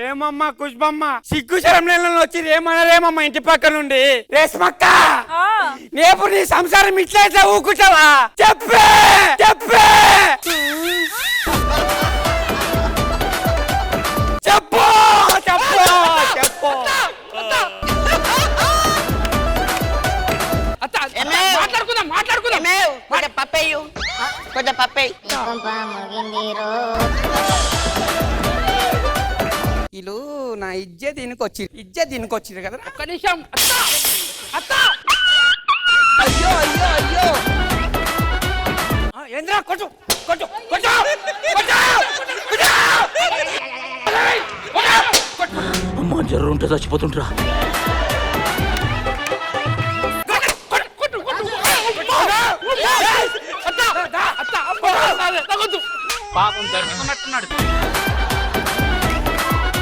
ఏమమ్మా కుష్బమ్మ సిగ్గు శరంలో వచ్చి ఏమన్నారేమమ్మా ఇంటి పక్క నుండి రేస్మక్క నేపు నీ సంసారం ఇట్లా ఊకుంటావా చెప్పే చెప్పే చెప్పు చెప్పు చెప్పు కొంచెం పప్పేయ్ వీళ్ళు నా ఇజ్జత్ దీనికొచ్చి కదా ఒక్క నిమిషం అత్త అయ్యో అయ్యో అయ్యో ఏంద్రా కొంచెం కొంచెం కొంచెం అమ్మా జ్వరం ఉంటే చచ్చిపోతుంటరా పాపం జరుగుతున్నట్టున్నాడు